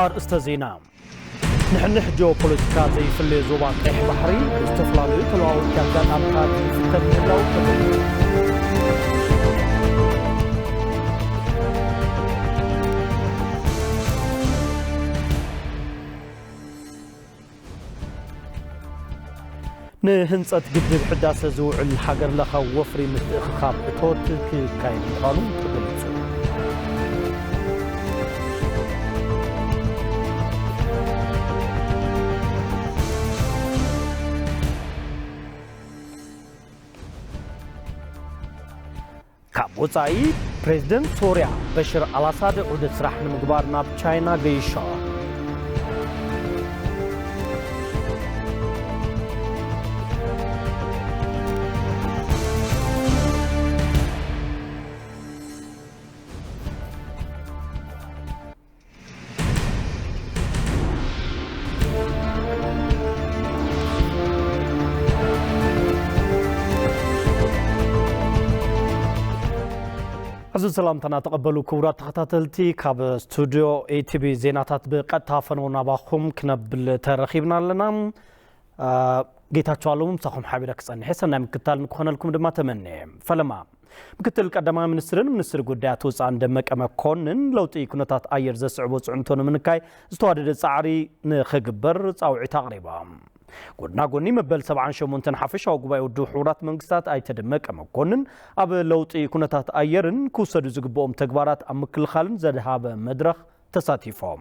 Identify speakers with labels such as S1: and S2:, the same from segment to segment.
S1: أرستزينا نحن جيوبوليتيكا زي في اللي زوبان قيح بحري استفلالي تلواو كابتن أمكاد في التنمية لو نهنصت قدب حداثة زوع الحجر لخا وفري متخاب توتك كاين قانون تقلصو كابوتاي بريزيدنت سوريا بشر الاسد عود سراح المقبار ناب تشاينا جيشا عزيز السلام تقبلوا كورات تخطاتلتي كاب استوديو اي تي بي زيناتات بقطع فنونا باخم كنبل ترخيبنا لنا جيتاچو علوم صخم حبيرك صني حسنا مكتال نكون لكم دما تمنى فلما مكتل قدما منستر غدات وصان دمق مكونن لوطي كنتات اير زصعبو صعنتون منكاي استوادد صعري نخغبر صاوعي تقريبا قلنا قلني مبل 78 حفش او غباي ودو حورات منغستات اي تدمق مكونن اب لوطي كنتات ايرن كوسدو زغبوم تغبارات امكل خالن زدهاب مدرخ تساتيفوم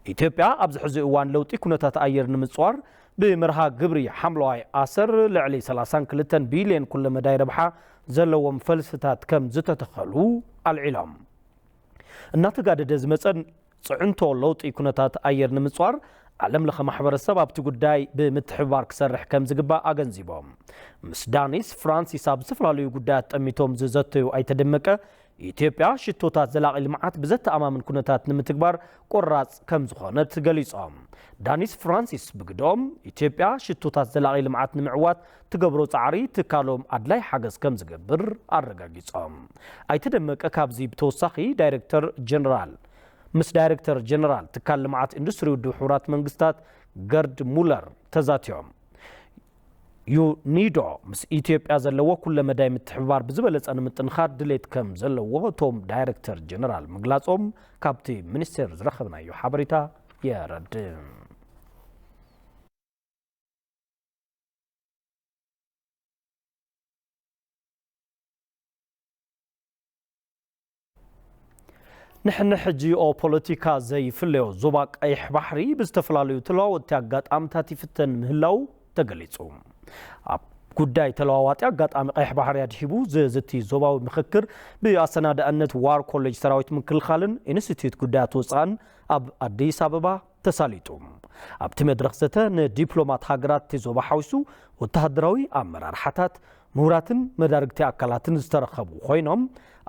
S1: ايثيوبيا ابز حزي اوان لوطي كنتات اير نمصوار بمرها غبري حملواي اسر لعلي 32 بليون كل مداي ربحه زلوم فلستات كم زتتخلو العلم الناتقاد زمصن صعنتو لوطي كنتات اير نمصوار علم لخ محبر السبب تقداي بمتحبار كسرح كم زقبا اغنزيبوم مسدانيس فرانسيس اب سفلالو غدات اميتوم ززتو اي تدمقه ኢትዮጵያ ሽቶታት ዘላቂ ልማዓት በዘተ አማምን ኩነታት ንምትግባር ቆራጽ ከም ዝኾነት ገሊጾም ዳኒስ ፍራንሲስ ብግዶም ኢትዮጵያ ሽቶታት ዘላቂ ልማዓት ንምዕዋት ትገብሮ ጻዕሪ ትካሎም አድላይ ሓገዝ ከም ዝገብር አረጋጊጾም አይተደመቀ ካብዚ ብተወሳኺ ዳይሬክተር ጀነራል ትካል ልማዓት ኢንዱስትሪ ውድብ ሕቡራት መንግስታት ገርድ ሙለር ተዛትዮም ዩኒዶ ምስ ኢትዮጵያ ዘለዎ ኩለ መዳይ ምትሕባር ብዝበለጸ ንምጥንኻር ድሌት ከም ዘለዎ ቶም ዳይሬክተር ጀነራል ምግላጾም ካብቲ ሚኒስቴር ዝረኸብናዮ ሓበሬታ የረድ نحن جيوبوليتيكا زي فليو زوبا قيح بحري بزتفلاليو تلاوت አጋጣምታት ይፍተን ምህላው ተገሊጾም ጉዳይ ተለዋዋጭ አጋጣሚ ቀይሕ ባህር ያድሂቡ ዘዘቲ ዞባዊ ምክክር በአሰናዳነት ዋር ኮሌጅ ሰራዊት ምክልኻልን ኢንስቲትዩት ጉዳያት ወፃን አብ አዲስ አበባ ተሳሊጡም አብቲ መድረኽ ዘተ ንዲፕሎማት ሃገራት ዞባ ሓውሱ ወተሃደራዊ አመራር ሓታት ምሁራትን መዳርግቲ አካላትን ዝተረኸቡ ኮይኖም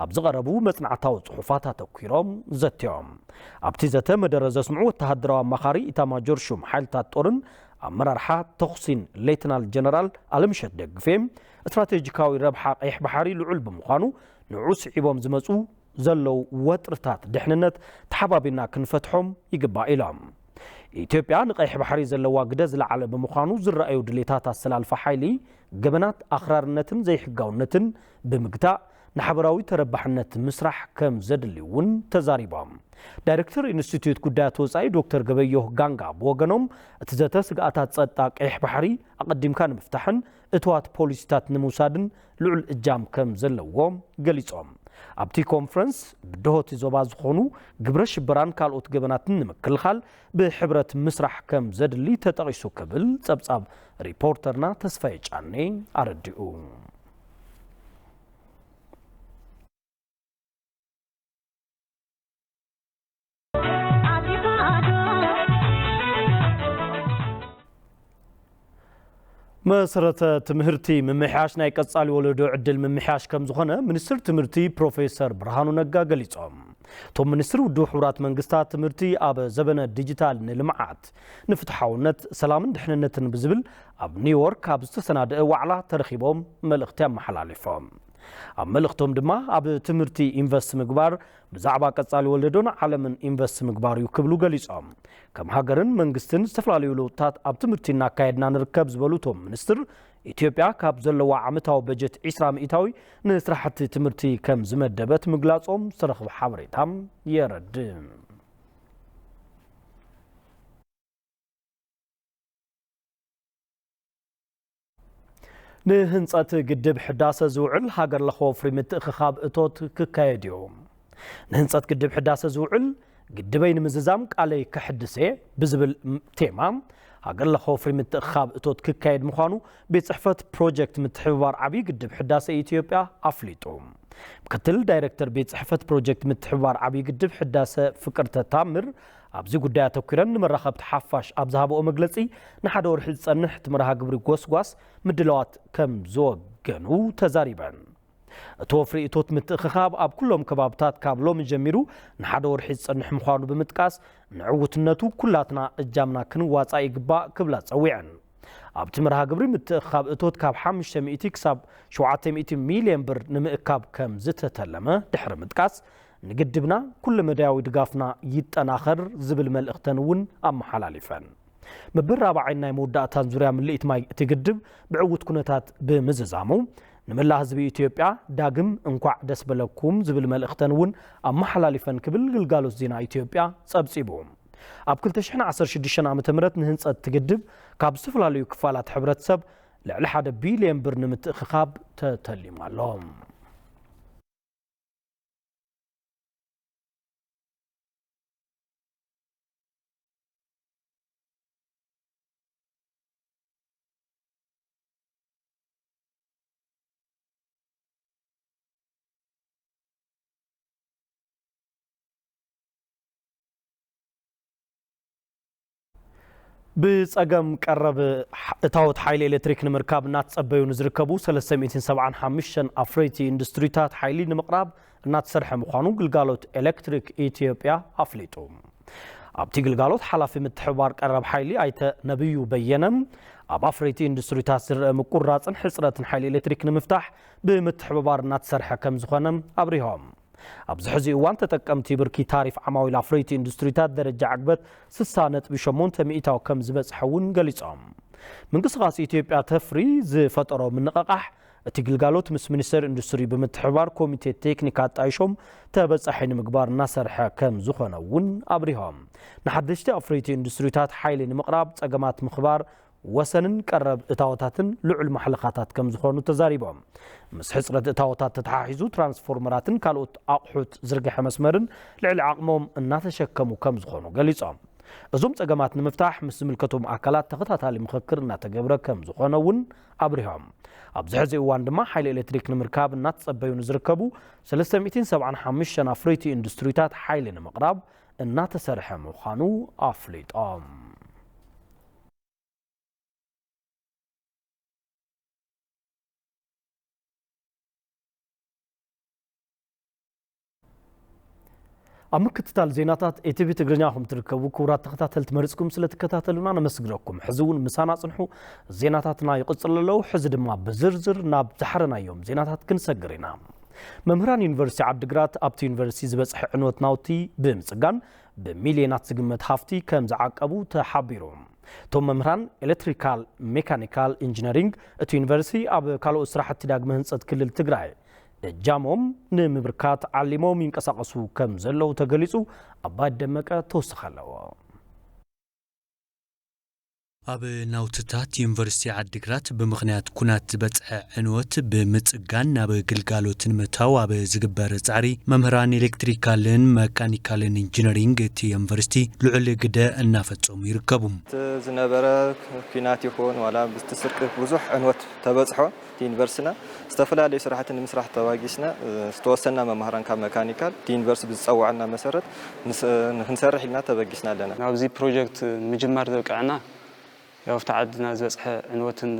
S1: ኣብ ዝቀረቡ መጽናዕታዊ ጽሑፋት ተኩሮም ዘትዮም ኣብቲ ዘተ መደረዘ ስምዑ ወተሃደራዊ አማኻሪ ኢታማጆር ሹም ሓይልታት ጦርን አመራርሓ ተኽሲን ሌተናል ጀነራል አለምሸት ደግፌም ስትራቴጂካዊ ረብሓ ቀይሕ ባሕሪ ልዑል ብምዃኑ ንዑስ ዒቦም ዝመጹ ዘለው ወጥርታት ድሕንነት ተሓባቢና ክንፈትሖም ይግባእ ኢሎም ኢትዮጵያ ንቀይሕ ባሕሪ ዘለዋ ግደ ዝለዓለ ብምዃኑ ዝረአዩ ድሌታት ኣሰላልፋ ሓይሊ ገበናት ኣኽራርነትን ዘይሕጋውነትን ብምግታእ ንሓበራዊ ተረባሕነት ምስራሕ ከም ዘድልዩን ተዛሪቦም ዳይሬክተር ኢንስቲትዩት ጉዳያት ወፃኢ ዶክተር ገበዮህ ጋንጋ ብወገኖም እቲ ዘተ ስግኣታት ጸጥታ ቀይሕ ባሕሪ ኣቐዲምካ ንምፍታሕን እትዋት ፖሊሲታት ንምውሳድን ልዑል እጃም ከም ዘለዎም ገሊጾም ኣብቲ ኮንፈረንስ ብድሆት ዞባ ዝኾኑ ግብረ ሽበራን ካልኦት ገበናትን ንምክልኻል ብሕብረት ምስራሕ ከም ዘድሊ ተጠቒሱ ክብል ጸብጻብ ሪፖርተርና ተስፋዬ ጫኔ ኣረዲኡ مسرت تمهرتي ممحاش ناي قصالي ولدو عدل ممحاش كم زخنه منستر تمهرتي بروفيسور برهانو نغا غليصوم تو منستر ودو حورات منغسታት تمهرتي اب زبنه ديجيتال نلمعات نفتحاونت سلامن دحننتن بزبل اب نيويورك اب استسناد وعلا ترخيبهم ملختام محلالفهم أملختهم دما أب تمرتي إنفست مقبار بزعبا قصالي ولدون عالمن إنفست مقبار يكبلو قليصهم كم هاجرن منقستن استفلالي ولوتات أب تمرتينا كايدنا نركب زبلوتهم منستر إثيوبيا كاب زلوا عمتاو بجت 20 مئتاوي نسرحت تمرتي كم زمدبت مقلاصهم سرخ حبريتهم يرد نهنصات قدب حداسة زوعل هاجر لخوفري متخخاب اتوت ككايديوم نهنصات قدب حداسة زوعل قدبين مززام علي كحدسي بزبل تيمام هاجر لخوفري متخخاب اتوت ككايد مخانو بيصحفت بروجكت متحوار عبي قدب حداسة إثيوبيا أفليتوم مكتل دايركتور بيصحفت بروجكت متحوار عبي قدب حداسة فكرته تامر أبزي قدايا توكيرن مرخب تحفاش أبزهابو مجلسي نحدور حد صنح تمرها قبري قوس مدلوات كم زوجنو تزاريبا توفري توت متخخاب أب كلهم كبابتات كابلو من جميرو نحدور حد صنح مخانو بمتكاس نعوت النتو كلاتنا الجامنا كنو واتساي قباء كبلات سويعن أب تمرها قبري متخخاب توت كاب حامش تمئتي كساب شوعات مئتي مليون بر نمئكاب كم زتة تلمه دحر متكاس نقدبنا كل مداوي دقافنا يتناخر زبل ملئختنون أم حلالفان مبر رابعينا يموداتان زوريا من لئيت ماي تقدب بعوت كونتات بمززامو نملا هزبي إثيوبيا داقم انقع دسبلكم زبل ملئختنون أم حلالفان كبل قلقالو زينا إثيوبيا سابسيبهم أب كل تشحن 16 عام تمرت نهنس تقدب كاب سفلاليو كفالات حبرت سب لعلى حدا بيليون برنمت خخاب تتلي مالهم بصقم قرب اتاوت حيل الكتريك نمركاب نات صبيو نزركبو 375 افريتي اندستريتات حيلي نمقراب نات سرح مخانو قلقالوت الكتريك اثيوبيا افليتو ابتي قلقالوت حلافي متحوار قرب حيلي ايت نبيو بينم اب افريتي اندستريتات سر مقراصن حصرتن حيل الكتريك نمفتاح بمتحوار نات سرح كم زخنم ابريهم أبز حزي وان تتقمتي بركي تعرف عماويل أفريتي اندستريتات درجة عقبت 6.8 كم زبز حون قليصام من قصغاس إثيوبيا تفري زي فترة من نقاقح تقلقالوت مس منستر اندستري بمتحوار كوميتي تكنيكات عيشهم تابز أحين مقبار ناصر حاكم زخنا ون أبريهم نحدشت أفريتي اندستريتات حايلين مقراب تقامات مخبار وسنن قرب اتاوتاتن لعل محلقاتات كم زخونو تزاريبهم مس حصرت اتاوتات تتحاحزو ترانسفورمراتن كالوت اقحوت زرقح مسمرن لعل عقمهم اناتشكمو كم زخونو قليصام ازوم تقامات نمفتاح مس ملكتهم اكلات تختاتالي مخكر ناتقبره كم زخونون ابريهم ابز حزي وان دما حيل الكتريك نمركاب ناتصبيو نزركبو 375 افريتي اندستريتات حيل نمقراب اناتسرح مخانو افليطام أمكتتال زيناتات إتبي تقرنياهم تركبوا كورات تختاتل تمرسكم سلة تكتاتلونا نمسقركم حزون مسانا صنحو زيناتاتنا يقصر لو حزد ما بزرزر ناب زحرنا يوم زيناتات كنسقرنا ممهران يونيفرسيتي عبدقرات أبتي يونيفرسيتي زبصح عنوت ناوتي بمسقان بمليونات سقمت هافتي كم زعاقبو تحبيروم توم ممهران إلكتريكال ميكانيكال إنجينيرينج ات يونيفرسيتي أب كالو إسراحة تداق مهنصت كل التقراي جاموم نمبركات علموم ينقسقسو كم زلو تغليصو ابا دمقه توسخلو
S2: اب ناوتታት يونيفرسيتي عدግራት بمخنيات كونات بصع عنوت بمصغان ናብ ግልጋሎትን መታው ኣብ ዝግበር ጻሪ መምህራን ኤሌክትሪካልን መካኒካልን ኢንጂነሪንግ እቲ ዩኒቨርሲቲ ልዑል ግደ እናፈጸሙ ይርከቡ
S3: ዝነበረ ኩናት ይሆን ዋላ ብትስርቅ ብዙሕ عنوት ተበጽሖ ዩኒቨርሲቲና استفلالي سرحة المسرح تواجسنا استوصلنا ممهران كميكانيكال ዩኒቨርሲቲ بتصوعنا مسرت نسرح لنا تبجسنا لنا
S4: نابزي بروجكت مجمار توقعنا ያው ተዓድና ዝበጽሐ عنوትን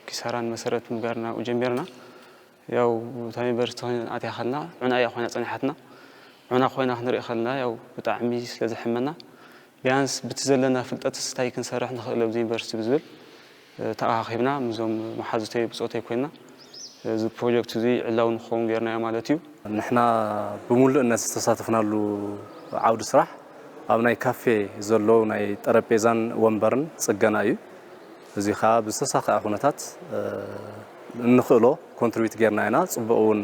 S4: كسران مسرت مقارنا وجميرنا ያው ዩኒቨርሲቲ አትያ خلنا عنا يخونا صنحتنا عنا خوينا خنري خلنا ያው بتعمي ስለዝሕመና ቢያንስ بتزلنا ፍልጠት ስታይ ክንሰርሕ ንኽእል ዩኒቨርሲቲ ብዝብል ተኣኺብና ምዞም መሓዙተይ ብጾተይ ኮይና እዚ ፕሮጀክት እዚ ዕላውን ኾን ገርና ማለትዩ
S5: ንሕና ብሙሉእነት ተሳተፍናሉ ዓውዲ ስራሕ ኣብ ናይ ካፌ ዘሎ ናይ ጠረጴዛን ወንበርን ጽገና እዩ እዚ ኸ ብዝተሳኸ ኩነታት እንኽእሎ ኮንትሪቢዩት ገርና ኢና ጽቡቕውን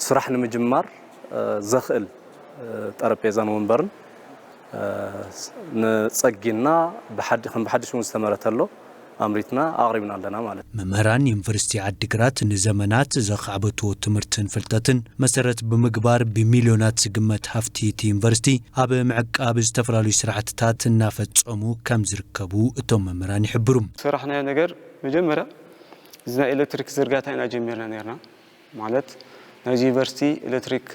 S5: ስራሕ ንምጅማር ዘኽእል ጠረጴዛን ወንበርን ንጸጊና ብሓድሽ እውን ዝተመረተሎ ኣምሪትና ኣቕሪብና ኣለና ማለት
S2: መምህራን ዩኒቨርሲቲ ዓዲግራት ንዘመናት ዘኻዕበትዎ ትምህርትን ፍልጠትን መሰረት ብምግባር ብሚልዮናት ዝግመት ሃፍቲ እቲ ዩኒቨርሲቲ ኣብ ምዕቃብ ዝተፈላለዩ ስራሕትታት እናፈጸሙ ከም ዝርከቡ እቶም መምህራን ይሕብሩ
S4: ስራሕናዮ ነገር መጀመርያ እዚ ናይ ኤሌክትሪክ ዝርጋታ ኢና ጀሚርና ነርና ማለት ናይ ዩኒቨርሲቲ ኤሌክትሪክ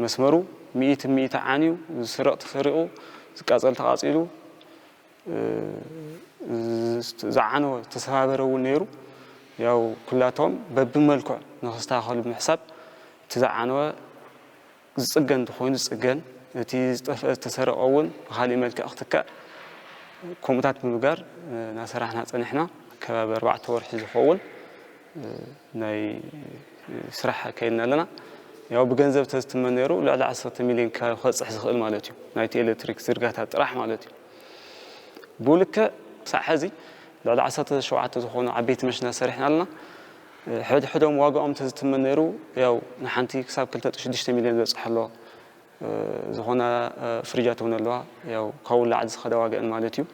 S4: መስመሩ 100% ዓንዩ ዝስረቕ ተሰሪቑ ዝቃጸል ተቃጺሉ زعانو تسافروا نيرو ياو كلاتهم ببملكع نخستاخل بحساب تزعانو زصقن تخوين زصقن تي تسرقون خالي ملك اختك كومتات مبغار ناسرحنا صنحنا كباب 4 ورح يخون ناي سرح كايننا لنا ያው በገንዘብ ተስተመነሩ ለዓለ 10 ሚሊዮን ከጽሕ ዝኽእል ማለት እዩ ናይቲ ኤሌክትሪክ ዝርጋታ ጥራሕ ማለት እዩ ቡልከ ሳሕዚ ለዓለ 17 ዝኾኑ ዓበይቲ መሽና ሰሪሕና ኣለና ሕዶም ዋጋኦም ተስተመነሩ ያው ንሓንቲ ክሳብ 2.6 ሚሊዮን ዘጽሐሎ ዝኾነ ፍሪጃት ሆነ ኣለዋ ያው ካውላ ዓዝ ኸዳ ዋጋን ማለት እዩ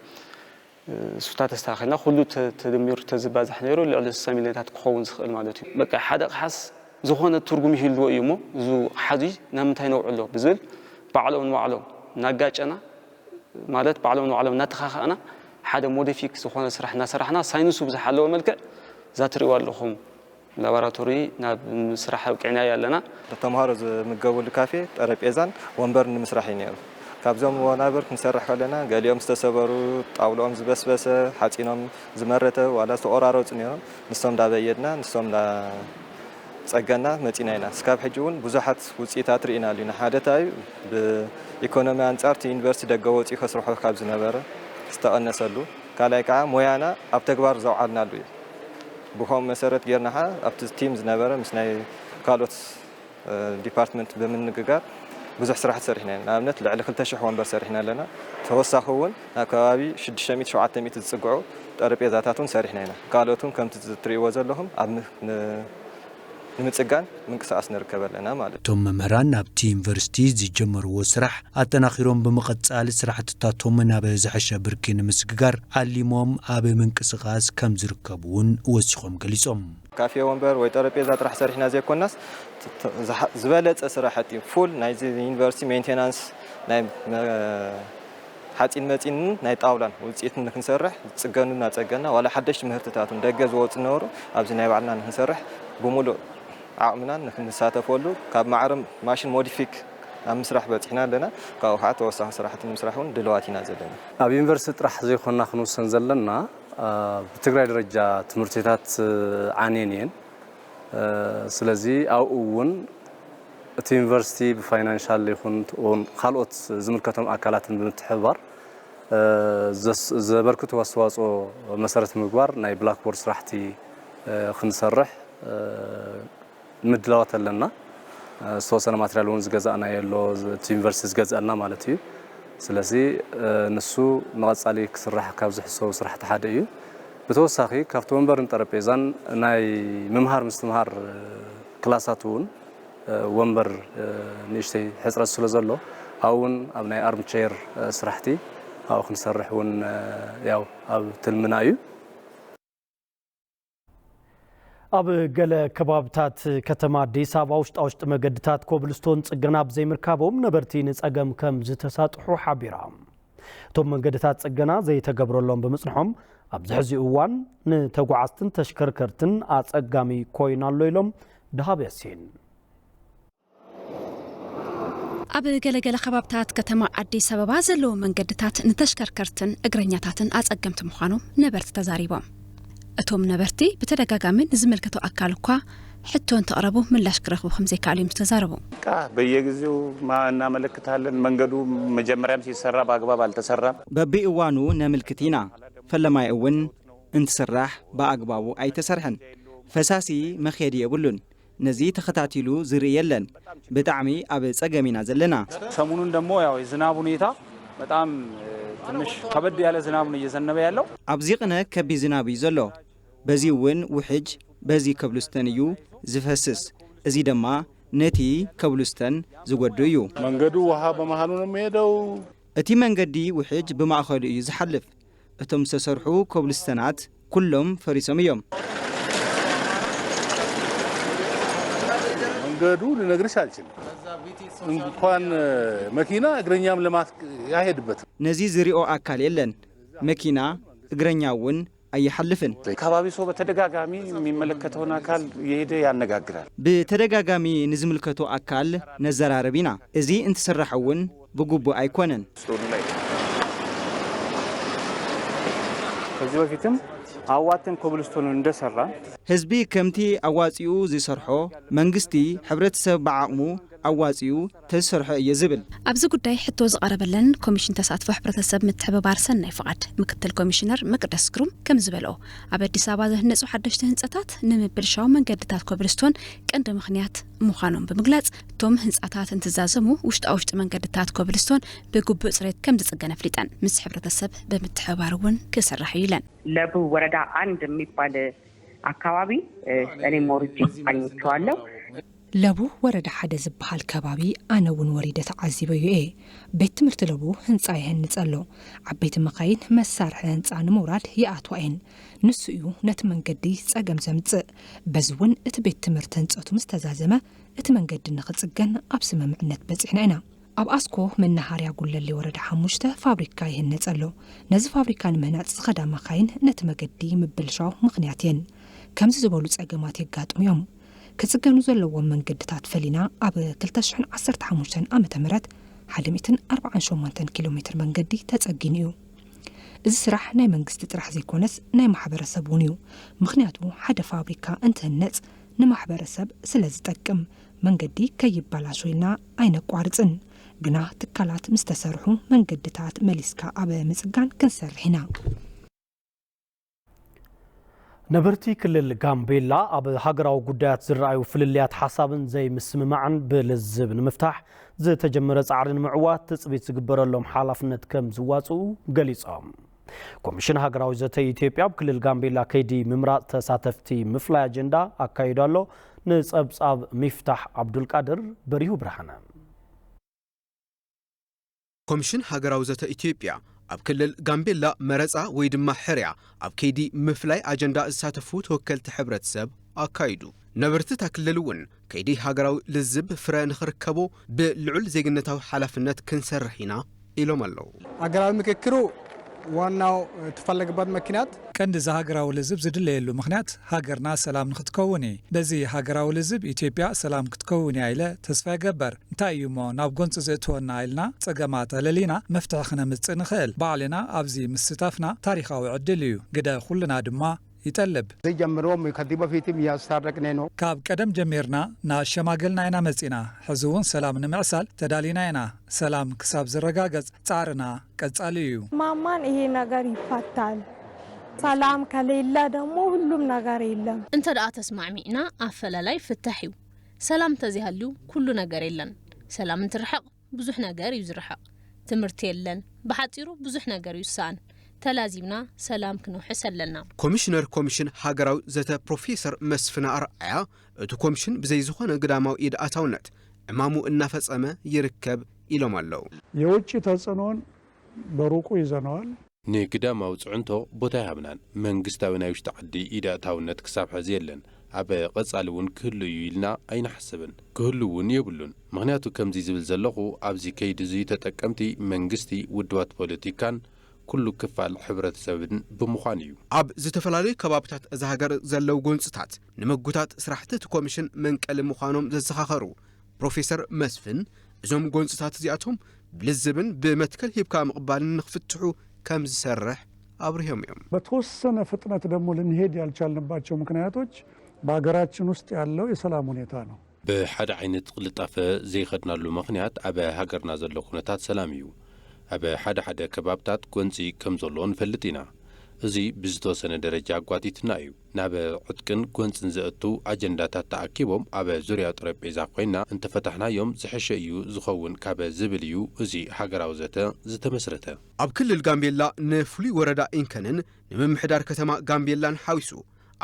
S4: ሱታ ተስተኻኺልና ኩሉ ተደሚሩ ተዝባዛሕ ነይሩ ለዓለ 60 ሚሊዮናት ክኸውን ዝኽእል ማለት እዩ በቃ ሓደ ቕሓስ ዝኾነ ትርጉም ይህልዎ እዩሞ ዙ ሓዚ ናምንታይ ነውዕሎ ብዝብል ባዕሎም ዋዕሎም ናጋጨና ማለት ባዕሎም ዋዕሎም ናተኻኻና ሓደ ሞዲፊክ ዝኾነ ስራሕ ናሰራሕና ሳይንሱ ብዝሓለወ መልክዕ ዛትሪው ኣለኹም ላቦራቶሪ ናብ ስራሕ ኣብቅዕና ያለና
S3: ተማሃሮ ዝምገቡሉ ካፌ ጠረጴዛን ወንበርን ንምስራሕ እዩ ነይሩ ካብዞም ወናበር ክንሰርሕ ከለና ገሊኦም ዝተሰበሩ ጣውሎም ዝበስበሰ ሓጺኖም ዝመረተ ዋላ ተቆራረጹ ነይሮም ንሶም ዳበየድና ንሶም ጸገና መጪናይና ስካብ ሕጂውን ብዙሓት ውጽኢታት ርኢና ኣለና ሓደታይ ብኢኮኖሚ አንጻር ዩኒቨርሲቲ ደገ ወጪ ከስርሖ ካብ ዝነበረ ዝተቀነሰሉ ካልኣይ ከዓ ሞያና ኣብ ተግባር ዘውዓልናሉ እዩ ብኾም መሰረት ጌርና ኣብቲ ቲም ዝነበረ ምስ ናይ ካልኦት ዲፓርትመንት ብምንግጋር ብዙሕ ስራሕ ሰሪሕና ኢና ንኣብነት ልዕሊ 2000 ወንበር ሰሪሕና ኣለና ተወሳኺ እውን ናብ ከባቢ 600-700 ዝጽግዑ ጠረጴዛታትን ሰሪሕና ኢና ካልኦቱን ከምቲ ትርእይዎ ዘለኹም ኣብ ንምጽጋን ምንቅስቃስ ንርከበለና ማለት
S2: ቶም መምህራን ኣብቲ ዩኒቨርሲቲ ዝጀመርዎ ስራሕ ኣጠናኺሮም ብምቕጻል ስራሕትታቶም ናብ ዝሐሸ ብርኪ ንምስግጋር ዓሊሞም ኣብ ምንቅስቃስ ከም ዝርከቡን ወሲኾም ገሊጾም
S3: ካፌ ወንበር ወይ ጠረጴዛ ጥራሕ ሰሪሕና ዘይኮናስ ዝበለጸ ስራሕቲ ፉል ናይ ዩኒቨርሲቲ ሜንቴናንስ ናይ ሓጺን መጺን ናይ ጣውላን ውጽኢት ንክንሰርሕ ጽገኑና ጸገና ዋላ ሓደሽ ምህርትታቱን ደገ ዝወጽ ነውሩ ኣብዚ ናይ ባዕልና ንክንሰርሕ ብሙሉእ عامنا نساتفولو كاب معرم ماشين موديفيك عم مسرح بتحنا لنا كأوحات وصح صراحة مسرحون دلوقتي نازلنا.
S5: أبي يونيفرسيتي راح زي خلنا خنوس نزلنا بتقرأ درجة تمرتيات عنينين سلزي أو أون يونيفرسيتي بفاينانشال اللي خنت خلوت زملكتهم أكلات بنتحبر زبركت وسواس ومسارة مقبر ناي بلاك بورس راحتي خنسرح مدلوات لنا سوسنا ماتريالون زغزانا يلو يونيفرسيتي زغزانا مالتي سلازي نسو نغصالي كسرح كاب زحسو سرح تحديو بتوساخي كافت ومبرن طربيزان ناي ممهار مستمهار كلاساتون ومبر نيشتي حصرت سلازلو اون اب ناي ارم تشير سرحتي او خنسرحون ياو اب تلمنايو
S1: ኣብ ገለ ከባብታት ከተማ አዲስ አበባ ውሽጥ መገድታት ኮብልስቶን ጽገና ብዘይ ምርካቦም ነበርቲ ንጸገም ከም ዝተሳጥሑ ሓቢራ ቶም መንገድታት ጽገና ዘይተገብረሎም ብምጽንሖም ኣብ ዝሕዚ እዋን ንተጓዓዝትን ተሽከርከርትን ኣጸጋሚ ኮይናሎ ኢሎም ደሃብያሲን
S6: ኣብ ገለገለ ከባብታት ከተማ አዲስ አበባ ዘለዎ መንገድታት ንተሽከርከርትን እግረኛታትን ኣጸገምቲ ምዃኖም ነበርቲ ተዛሪቦም እቶም ነበርቲ በተደጋጋምን ዝመልከቱ አካልኳ ሕቶን ተቀረቡ ምላሽ ክረኽቡ ከምዘይ ካሊም ተዛረቡ
S7: በየጊዜው ማና መለክታለን መንገዱ መጀመሪያም ሲሰራ በአግባብ አልተሰራም
S8: በቢእዋኑ ነምልክቲና ፈለማይ እውን እንትስራህ በአግባቡ አይተሰርሐን ፈሳሲ መኸዲ የብሉን ነዚ ተኸታቲሉ ዝርኢ የለን ብጣዕሚ ኣብ ጸገሚና ዘለና
S7: ሰሙኑን ደግሞ ያው የዝናብ ሁኔታ በጣም ትንሽ ከበድ ያለ ዝናብ ነው እየዘነበ ያለው
S8: ኣብዚ ቅነ ከቢ ዝናብ እዩ ዘሎ በዚ እውን ውሕጅ በዚ ከብልስተን እዩ ዝፈስስ እዚ ድማ ነቲ ከብልስተን ዝጎዱ እዩ
S9: መንገዱ ውሃ በመሃሉ ነው የሚሄደው
S8: እቲ መንገዲ ውሕጅ ብማእኸሉ እዩ ዝሓልፍ እቶም ዝተሰርሑ ከብልስተናት ኩሎም ፈሪሶም እዮም
S9: መንገዱ ልነግርሽ አልችልም እንኳን መኪና እግረኛም ለማት ያሄድበት
S8: ነዚ ዝሪኦ አካል የለን መኪና እግረኛውን አይሐልፍን
S7: ከባቢ ሰው በተደጋጋሚ የሚመለከተውን አካል የሄደ ያነጋግራል
S8: በተደጋጋሚ ንዝምልከቱ አካል ነዘራረቢና እዚ እንትሰራሐውን በጉቡ አይኮነን
S7: ከዚህ በፊትም አዋተን ኮብልስቶን እንደሰራ
S8: ህዝቢ ከምቲ አዋጺኡ ዝሰርሖ መንግስቲ ሕብረተሰብ በዓቅሙ አዋጺኡ ተሰርሖ የዝብል
S6: ኣብዚ ጉዳይ ሕቶ ዝቀረበለን ኮሚሽን ተሳትፎ ሕብረተሰብ ምትሕብባር ሰናይ ፍቃድ ምክትል ኮሚሽነር መቅደስ ግሩም ከም ዝበልኦ ኣብ አዲስ አበባ ዝህነጹ ሓደሽቲ ህንጻታት ንምብልሻው መንገድታት ኮብልስቶን ቀንዲ ምኽንያት ምዃኖም ብምግላጽ እቶም ህንጻታት እንትዛዘሙ ውሽጣ መንገድታት ኮብልስቶን ብግቡእ ጽሬት ከም ዝጽገነ ፍሊጠን ምስ ሕብረተሰብ ብምትሕብባር እውን ክሰርሕ ይለን
S10: ለቡ ወረዳ 1 የሚባል አካባቢ እኔ ሞርጂ አግኝቼዋለሁ
S11: ለቡ ወረዳ ሓደ ዝበሃል ከባቢ ኣነውን ወሪደ ተዓዚበዩ ቤት ትምህርቲ ለቡ ህንጻ ይህንጸሎ ዓበይቲ መኻይን መሳርሒ ህንጻ ንምውራድ ይኣትዋየን ንሱ እዩ ነቲ መንገዲ ጸገም ዘምጽእ በዝውን እቲ ቤት ትምህርቲ ህንጸቱ ምስተዛዘመ እቲ መንገዲ ንኽጽገን ኣብ ስምምዕነት በጺሕና ኢና ኣብ ኣስኮ መናሃርያ ጉለሌ ወረዳ 5 ፋብሪካ ይህነጸሎ ነዚ ፋብሪካ ንምህናጽ ዝኸዳ መኻይን ነቲ መንገዲ ምብልሻው ምኽንያት የን ከምዚ ዝበሉ ጸገማት የጋጥሙ እዮም ከጽገኑ ዘለዎም መንገድታት ፈሊና ኣብ 2015 ዓመተ ምህረት 148 ኪሎ ሜትር መንገዲ ተጸጊኑ እዩ እዚ ስራሕ ናይ መንግስቲ ጥራሕ ዘይኮነስ ናይ ማሕበረሰብ እውን እዩ ምኽንያቱ ሓደ ፋብሪካ እንትህነጽ ንማሕበረሰብ ስለ ዝጠቅም መንገዲ ከይባላሾይና ኣይነቋርጽን ግና ትካላት ምስተሰርሑ መንገድታት መሊስካ ኣብ ምጽጋን ክንሰርሕና
S1: ነበርቲ ክልል ጋምቤላ ኣብ ሃገራዊ ጉዳያት ዝረኣዩ ፍልልያት ሓሳብን ዘይምስምማዕን ብልዝብ ንምፍታሕ ዝተጀመረ ጻዕርን ምዕዋት ትጽቢት ዝግበረሎም ሓላፍነት ከም ዝዋጽኡ ገሊጾም ኮሚሽን ሃገራዊ ዘተ ኢትዮጵያ ኣብ ክልል ጋምቤላ ከይዲ ምምራጽ ተሳተፍቲ ምፍላይ አጀንዳ አካይዳሎ ንጸብጻብ ሚፍታሕ አብዱልቃድር በሪሁ ብርሃነ
S12: ኮሚሽን ሃገራዊ ዘተ ኢትዮጵያ ኣብ ክልል ጋምቤላ መረጻ ወይ ድማ ሕርያ ኣብ ከይዲ ምፍላይ አጀንዳ ዝሳተፉ ተወከልቲ ሕብረተሰብ አካይዱ ነበርቲ ክልል እውን ከይዲ ሃገራዊ ልዝብ ፍረ ንኽርከቦ ብልዑል ዜግነታዊ ሓላፍነት ክንሰርሕ ኢና ኢሎም ኣለዉ
S13: ሃገራዊ ምክክሩ ዋናው ተፈለገበት ምክንያት
S14: ቀንዲ ሃገራዊ ልዝብ ዝድለየሉ ምክንያት ሃገርና ሰላም ንኽትከውን በዚ ሃገራዊ ልዝብ ኢትዮጵያ ሰላም ክትከውን ኢለ ተስፋ ይገበር እንታይ እዩ ሞ ናብ ጎንፂ ዘእትወና ኢልና ጸገማት ለሊና መፍትሒ ክነምጽእ ንኽእል ባዕልና ኣብዚ ምስታፍና ታሪኻዊ ዕድል እዩ ግደ ኩልና ድማ ይጠልብ
S13: ዘጀምሮም ከዚህ በፊትም ያስታረቅነ ነው
S14: ካብ ቀደም ጀሚርና ናሸማገልና ኢና መጺና ሕዝውን ሰላም ንምዕሳል ተዳሊና ኢና ሰላም ክሳብ ዝረጋገጽ ጻርና ቀጻሊ እዩ
S15: ማማን ይሄ ነገር ይፈታል ሰላም ከሌለ ደግሞ ሁሉም ነገር የለም
S16: እንተ ደኣ ተስማዕሚዕና አፈላላይ ፍታሕ እዩ ሰላም ተዚሃልዩ ኩሉ ነገር የለን ሰላም እንትርሕቕ ብዙሕ ነገር እዩ ዝርሕቕ ትምህርቲ የለን ብሓጺሩ ብዙሕ ነገር እዩ ሳን ተላዚምና ሰላም ክንውሕስ ኣለና
S12: ኮሚሽነር ኮሚሽን ሃገራዊ ዘተ ፕሮፌሰር መስፍና አርአያ እቲ ኮሚሽን ብዘይ ዝኾነ ግዳማዊ ኢድ ኣታውነት ዕማሙ እናፈጸመ ይርከብ ኢሎም ኣለዉ
S17: የውጭ ተጽዕኖን በሩቁ ይዘነዋል
S18: ንግዳማዊ ጽዕንቶ ቦታ ይሃብናን መንግስታዊ ናይ ውሽጢ ዓዲ ኢድ ኣታውነት ክሳብ ሕዚ የለን ኣብ ቀጻሊ እውን ክህሉ እዩ ኢልና ኣይንሓስብን ክህሉ እውን የብሉን ምክንያቱ ከምዚ ዝብል ዘለኹ ኣብዚ ከይዲ እዚ ተጠቀምቲ መንግስቲ ውድባት ፖለቲካን ኩሉ ክፋል ሕብረተሰብን ብምዃን እዩ
S12: ኣብ ዝተፈላለዩ ከባቢታት እዚ ሃገር ዘለው ጎንጽታት ንመጉታት ስራሕቲ ኮሚሽን መንቀል ምዃኖም ዘዘኻኸሩ ፕሮፌሰር መስፍን እዞም ጎንጽታት እዚኣቶም ብልዝብን ብመትከል ሂብካ ምቕባልን ንኽፍትሑ ከም ዝሰርሕ አብርሃም እዮም
S17: በተወሰነ ፍጥነት ደግሞ ልንሄድ ያልቻልንባቸው ምክንያቶች በሀገራችን ውስጥ ያለው የሰላም ሁኔታ ነው
S18: በሓደ ዓይነት ቅልጣፈ ዘይኸድናሉ ምክንያት ኣብ ሃገርና ዘሎ ኩነታት ሰላም እዩ ኣብ ሓደ ከባብታት ጎንፂ ከም ዘሎ ንፈልጥ ኢና እዚ ብዝተወሰነ ደረጃ ኣጓቲትና እዩ ናብ ዕጥቅን ጎንፅን ዘእቱ ኣጀንዳታት ተኣኪቦም ኣብ ዙርያ ጠረጴዛ ኮይና እንተፈታሕናዮም ዝሕሸ እዩ ዝኸውን ካብ ዝብል እዩ እዚ ሃገራዊ ዘተ ዝተመስረተ
S12: ኣብ ክልል ጋምቤላ ንፍሉይ ወረዳ ኢንከንን ንምምሕዳር ከተማ ጋምቤላን ሓዊሱ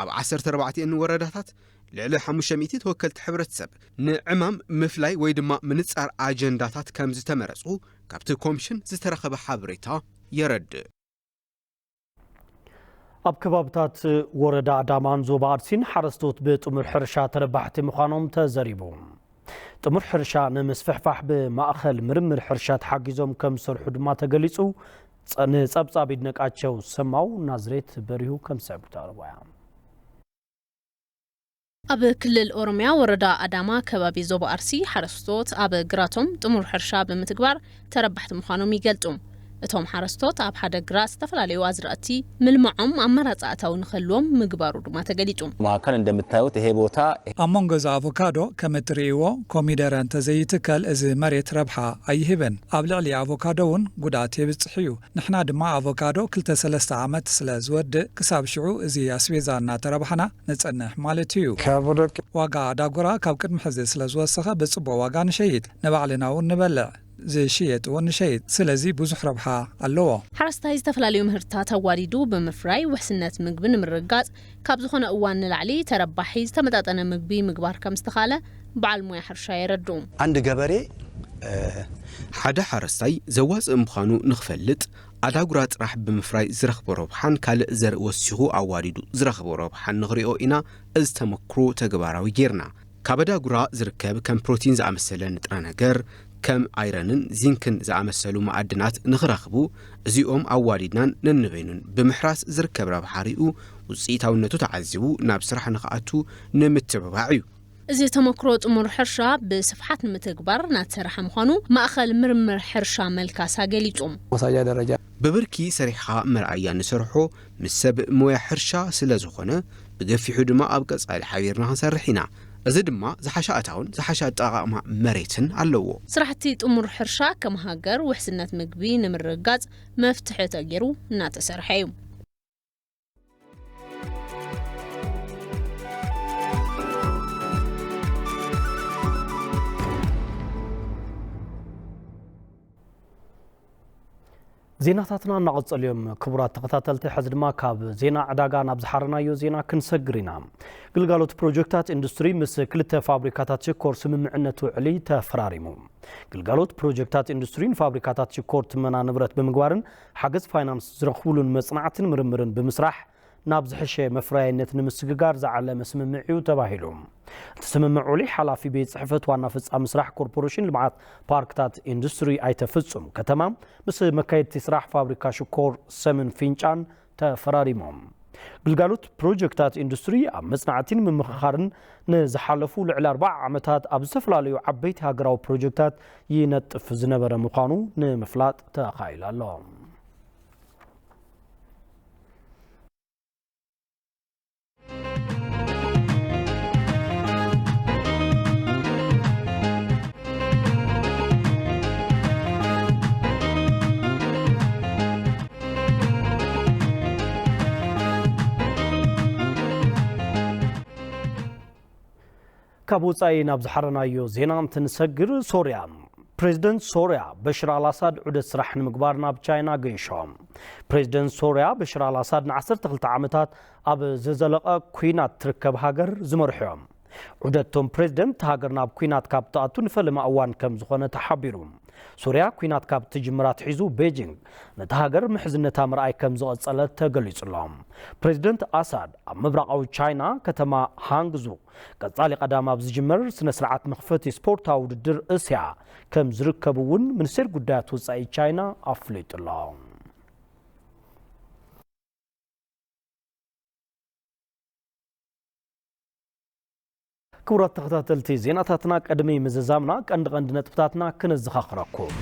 S12: ኣብ 14 ወረዳታት ልዕሊ 500 ተወከልቲ ሕብረተሰብ ንዕማም ምፍላይ ወይ ድማ ምንጻር ኣጀንዳታት ከም ዝተመረጹ ካብቲ ኮሚሽን ዝተረኸበ ሓበሬታ የረድእ
S1: ኣብ ከባብታት ወረዳ ኣዳማን ዞባ ኣርሲን ሓረስቶት ብጥሙር ሕርሻ ተረባሕቲ ምዃኖም ተዘሪቡ ጥሙር ሕርሻ ንምስፍሕፋሕ ብማእኸል ምርምር ሕርሻ ተሓጊዞም ከም ዝሰርሑ ድማ ተገሊጹ ንጸብጻብ ይድነቃቸው ሰማው ናዝሬት በሪሁ ከም ሰብታ ረዋያ
S16: ኣብ ክልል ኦሮሚያ ወረዳ ኣዳማ ከባቢ ዞባ ኣርሲ ሓረስቶት ኣብ ግራቶም ጥሙር ሕርሻ ብምትግባር ተረባሕቲ ምዃኖም ይገልጹ እቶም ሓረስቶት ኣብ ሓደ ግራት ዝተፈላለዩ አዝራእቲ ምልማዖም አማራጭ አታው ንኸልዎም ምግባሩ ድማ ተገሊጹ
S19: ማከል እንደምታዩት ይሄ ቦታ
S14: አሞንጎዛ አቮካዶ ከመትሪዎ ኮሚደረን ተዘይትከል እዚ መሬት ረብሓ አይህበን ኣብ ልዕሊ አቮካዶውን ጉዳት ይብጽሕዩ ንሕና ድማ አቮካዶ 2-3 ዓመት ስለ ዝወድእ ክሳብ ሽዑ እዚ አስቤዛና ተረባሕና ንጸንሕ ማለት እዩ ዋጋ ዳጉራ ካብ ቅድሚ ሕዚ ስለ ዝወሰኸ ብጽቡቕ ዋጋ ንሸይጥ ንባዕልና እውን ንበልዕ ዝሽየጥ ወንሸይጥ ስለዚ ብዙሕ ረብሓ ኣለዎ
S16: ሓረስታይ ዝተፈላለዩ ምህርትታት ኣዋዲዱ ብምፍራይ ውሕስነት ምግቢ ንምርጋጽ ካብ ዝኾነ እዋን ንላዕሊ ተረባሒ ዝተመጣጠነ ምግቢ ምግባር ከም ዝተኻለ በዓል ሞያ ሕርሻ የረድኡ
S12: አንድ ገበሬ ሓደ ሓረስታይ ዘዋጽእ ምዃኑ ንኽፈልጥ ኣዳጉራ ጥራሕ ብምፍራይ ዝረኽቦ ረብሓን ካልእ ዘርኢ ወሲኹ ኣዋዲዱ ዝረኽቦ ረብሓን ንኽሪኦ ኢና እዚ ተመክሮ ተግባራዊ ጌርና ካብ ኣዳጉራ ዝርከብ ከም ፕሮቲን ዝኣመሰለ ንጥረ ነገር ከም አይረንን ዚንክን ዝኣመሰሉ ማዕድናት ንኽረኽቡ እዚኦም ኣዋዲድናን ነንበይኑን ብምሕራስ ዝርከብ ረብሓሪኡ ውፅኢታውነቱ ተዓዚቡ ናብ ስራሕ ንኽኣቱ ንምትብባዕ እዩ
S16: እዚ ተመክሮ ጥሙር ሕርሻ ብስፍሓት ንምትግባር ናተሰርሐ ምዃኑ ማእኸል ምርምር ሕርሻ መልካሳ ገሊጹ
S19: ወሳያ ደረጃ
S12: ብብርኪ ሰሪሕኻ መርኣያ ንሰርሖ ምስ ሰብ ሞያ ሕርሻ ስለ ዝኾነ ብገፊሑ ድማ ኣብ ቀጻሊ ሓቢርና ክንሰርሕ ኢና እዚ ድማ ዝሓሻ ኣታውን ዝሓሻ ኣጠቓቕማ መሬትን ኣለዎ
S16: ስራሕቲ ጥሙር ሕርሻ ከም ሃገር ውሕስነት ምግቢ ንምርጋጽ መፍትሒ ተገይሩ እናተሰርሐ እዩ
S1: ዜናታትና እናቐጸሉ እዮም ክቡራት ተኸታተልቲ ሕዚ ድማ ካብ ዜና ዕዳጋ ናብ ዝሓረናዮ ዜና ክንሰግር ኢና ግልጋሎት ፕሮጀክታት ኢንዱስትሪ ምስ ክልተ ፋብሪካታት ሽኮር ስምምዕነት ውዕሊ ተፈራሪሙ ግልጋሎት ፕሮጀክታት ኢንዱስትሪን ፋብሪካታት ሽኮር ትመና ንብረት ብምግባርን ሓገዝ ፋይናንስ ዝረኽቡሉን መጽናዕትን ምርምርን ብምስራሕ ናብ ዝሕሸ መፍራይነት ንምስግጋር ዝዓለመ ስምምዕ እዩ ተባሂሉ ተስምምዕ ውዕሊ ሓላፊ ቤት ጽሕፈት ዋና ፍጻሚ ስራሕ ኮርፖሬሽን ልምዓት ፓርክታት ኢንዱስትሪ ኣይተፍጹም ከተማ ምስ መካየድቲ ስራሕ ፋብሪካ ሽኮር ሰምን ፊንጫን ተፈራሪሞም ግልጋሎት ፕሮጀክታት ኢንዱስትሪ ኣብ መጽናዕትን ምምኽኻርን ንዝሓለፉ ልዕሊ 40 ዓመታት ኣብ ዝተፈላለዩ ዓበይቲ ሃገራዊ ፕሮጀክታት ይነጥፍ ዝነበረ ምዃኑ ንምፍላጥ ተኻኢሉ ኣሎ ካብ ወጻኢ ናብ ዝሓረናዮ ዜና እንትንሰግር ሶርያ ፕሬዝደንት ሶርያ በሽር አልአሳድ ዑደት ስራሕ ንምግባር ናብ ቻይና ገይሾም ፕሬዝደንት ሶርያ በሽር አልአሳድ ን12 ዓመታት ኣብ ዘዘለቐ ኩናት ትርከብ ሃገር ዝመርሕዮም ዑደቶም ፕሬዝደንት ሃገር ናብ ኩናት ካብ ተኣቱ ንፈለማ እዋን ከም ዝኾነ ተሓቢሩ ሶርያ ኩናት ካብ ትጅምራት ሒዙ ቤጂንግ ነቲ ሃገር ምሕዝነታ ምርኣይ ከም ዝቐጸለት ተገሊጹሎም ፕሬዝደንት አሳድ ኣብ ምብራቃዊ ቻይና ከተማ ሃንግዙ ቀጻሊ ቀዳም ኣብ ዝጅመር ስነ ስርዓት መኽፈቲ ስፖርታዊ ውድድር እስያ ከም ዝርከቡ እውን ሚኒስቴር ጉዳያት ወጻኢ ቻይና ኣፍሊጡሎም ክቡራት ተኸታተልቲ ዜናታትና ቀድሚ ምዝዛምና ቀንዲ ነጥብታትና ክንዘኻኽረኩም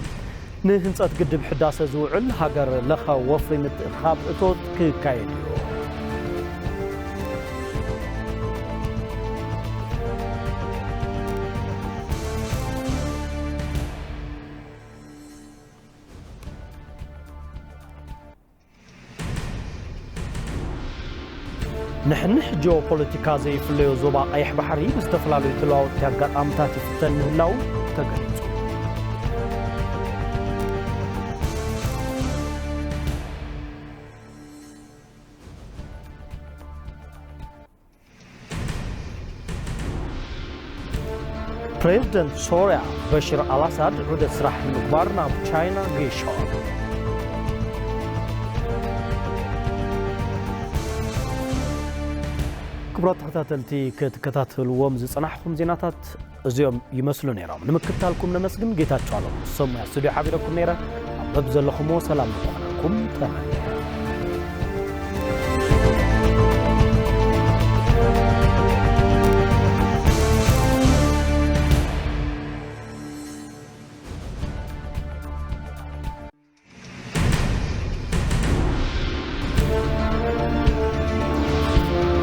S1: ንህንጸት ግድብ ሕዳሴ ዝውዕል ሃገር ለኸ ወፍሪ ምትእኻብ እቶት ክካየድ እዩ نحن جيوبوليتيكا زي فليو زوبا قيح بحري باستفلالو تلاوت አጋጣምታት ይፍተን ምህላው ተገለጹ። ፕሬዝዳንት ሶሪያ በሽር አልአሳድ ወደ ስራሕ ምግባርና ቻይና ገይሸዋል። ክቡራት ተከታተልቲ ክትከታተልዎም ዝጽናሕኩም ዜናታት እዚኦም ይመስሉ ነይሮም። ንምክትታልኩም ነመስግን ጌታቸው አለው ሰሙ ስቱዲዮ ሓቢረኩም ነይረ። ኣብ ዘለኹሞ ሰላም ይኹንኩም ተመኘ